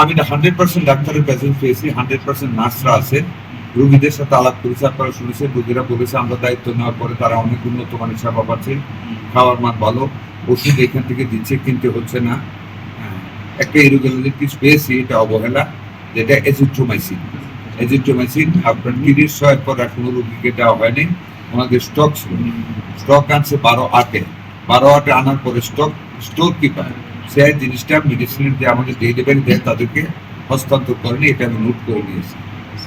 আমি 100% ডাক্তারের প্রেজেন্স পেয়েছি, 100% নার্সরা আছে, রোগীদের সাথে আলাপ করেছে, আপনারা শুনেছেন, রোগীরা বলেছে আমরা দায়িত্ব নেওয়ার পরে তারা অনেক উন্নত মানের সেবা পাচ্ছে, খাওয়ার মান ভালো, ওষুধ এখান থেকে দিচ্ছে, কিনতে হচ্ছে না। একটা ইরেগুলারিটিস পেয়েছি, এটা অবহেলা, যেটা এজিথ্রোমাইসিন আপনার 30 পর এখনো রোগীকে দেওয়া হয়নি, ওনাদের স্টক ছিল, স্টক আনছে 12/8 আনার পরে স্টোর কিপার সে জিনিসটা মেডিসিনের যে আমাদের ডেলিভারি দেয় তাদেরকে হস্তান্তর করেনি, এটা আমি নোট করে নিয়েছি।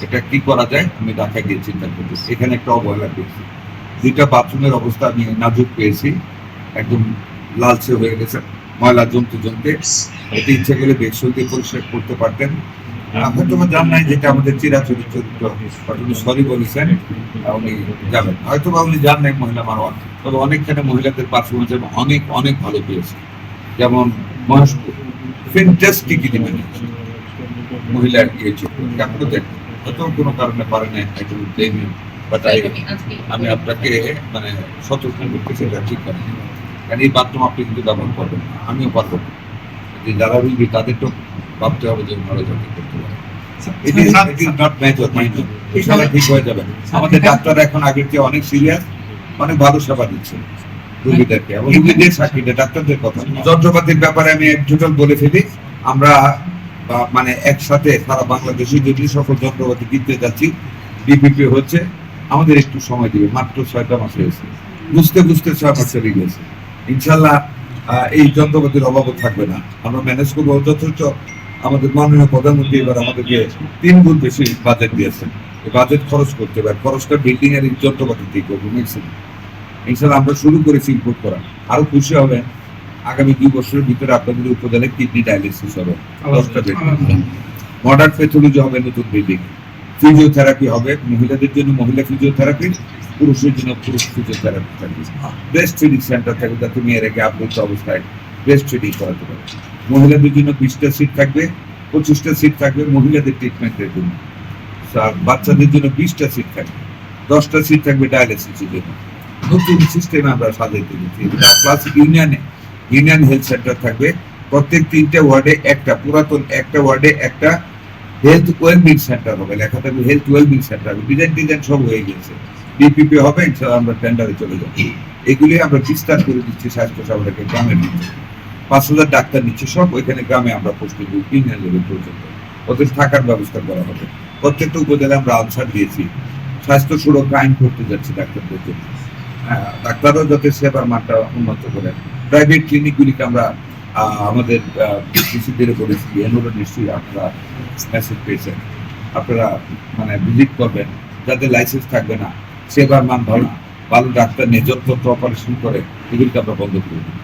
এটা কি করা যায় আমি ঢাকা গিয়ে চিন্তা করতেছি। এখানে একটা অবহেলা পেয়েছি, 2টা বাথরুমের অবস্থা আমি নাজুক পেয়েছি, একদম লালচে হয়ে গেছে, ময়লা জমতে এটি ইচ্ছে করলে বেকসল দিয়ে পরিষ্কার করতে পারতেন। হয়তো জান নাই যেটা আমাদের চিরাচরিত চরিত্র, উনি সরি বলেছেন, উনি যাবেন, হয়তো বা উনি জান নাই মহিলা মারওয়ান, তবে অনেকখানে মহিলাদের পারফরমেন্স অনেক অনেক ভালো পেয়েছে। যেমন মহেশপুর ফ্যান্টাস্টিক ম্যানেজ মহিলার ইয়ে চিত্র আপনারা দেখেন, হয়তো কোনো কারণে পারে না, বাট আমি আপনাকে মানে সতর্ক করতেছি এটা ঠিক করে, কারণ এই বাথরুম আপনি কিন্তু ব্যবহার করবেন না, আমিও পারবো না। যে যারা রুগী তাদের তো ভাবতে হবে যে ওনারা যাতে করতে পারে, ঠিক হয়ে যাবে। আমাদের ডাক্তার এখন আগের চেয়ে অনেক সিরিয়াস, অনেক ভালো সেবা দিচ্ছে রোগীদেরকে, এবং রোগীদের সাক্ষীতে ডাক্তারদের কথা। যন্ত্রপাতির ব্যাপারে আমি এক টোটাল বলে ফেলি, আমরা মানে একসাথে সারা বাংলাদেশে যদি সকল যন্ত্রপাতি কিনতে যাচ্ছি, ডিপিপি হচ্ছে, আমাদের একটু সময় দিবে, মাত্র 6টা মাস হয়েছে, বুঝতে 6 মাস চলে গেছে। ইনশাল্লাহ এই যন্ত্রপাতির অভাবও থাকবে না, আমরা ম্যানেজ করবো। যথেষ্ট আমাদের মাননীয় প্রধানমন্ত্রী এবার আমাদেরকে 3 গুণ বেশি বাজেট দিয়েছেন, বাজেট খরচ করতে হবে, খরচটা বিল্ডিং এর যন্ত্রপাতি দিয়ে করবো ম্যাক্সিমাম। ইনশাল্লাহ আমরা শুরু করেছি ইম্পোর্ট করা, আরো খুশি হবেন আগামী 2 বছরের ভিতরে আপনাদের উপজেলায় কিডনি ডায়ালিসিস হবে 10টা বেড, মডার্ন প্যাথোলজি হবে নতুন বিল্ডিং, ফিজিওথেরাপি হবে, মহিলাদের জন্য মহিলা ফিজিওথেরাপি, পুরুষের জন্য পুরুষ ফিজিওথেরাপি থাকবে, ব্রেস্ট ফিডিং সেন্টার থাকবে যাতে মেয়েরাকে আবদ্ধ অবস্থায় ব্রেস্ট ফিডিং করাতে পারে, মহিলাদের জন্য 20টা সিট থাকবে, 25টা সিট থাকবে মহিলাদের ট্রিটমেন্টের জন্য, আর বাচ্চাদের জন্য 20টা সিট থাকবে, 10টা সিট থাকবে ডায়ালিসিসের জন্য। নতুন সিস্টেমে আমরা সাজাইতে দিচ্ছি। প্লাস ইউনিয়ন হেলথ সেন্টার থাকবে, প্রত্যেক 3টে ওয়ার্ডে একটা, পুরাতন একটা ওয়ার্ডে একটা হেলথ ওয়েলবিং সেন্টার হবে, লেখা থাকবে হেলথ ওয়েলবিং সেন্টার, ডিজাইন সব হয়ে গেছে, ডিপিপি হবে, ইনশাআল্লাহ আমরা টেন্ডারে চলে যাব। এগুলি আমরা বিস্তার করে দিচ্ছি, স্বাস্থ্য সেবাটাকে গ্রামে দিচ্ছি, 5000 ডাক্তার নিচ্ছে, সব ওইখানে গ্রামে আমরা পোস্টিং দিই, ইউনিয়ন লেভেল পর্যন্ত, ওদের থাকার ব্যবস্থা করা হবে। প্রত্যেকটা উপজেলায় আমরা আনসার দিয়েছি, স্বাস্থ্য সুরক্ষা আইন করতে যাচ্ছি ডাক্তারদের জন্য, ডাক্তারও যাতে সেবার মানটা উন্নত করে। প্রাইভেট ক্লিনিকগুলিকে আমরা আমাদের শিশুদের বলেছি, এনরোল নিশ্চয়ই আপনারা মেসেজ পেয়েছেন, আপনারা মানে ভিজিট করবেন, যাদের লাইসেন্স থাকবে না, সেবার মান ভালো ডাক্তার নিয়ে যত্র অপারেশন করে, এগুলিকে আমরা বন্ধ করে দিই।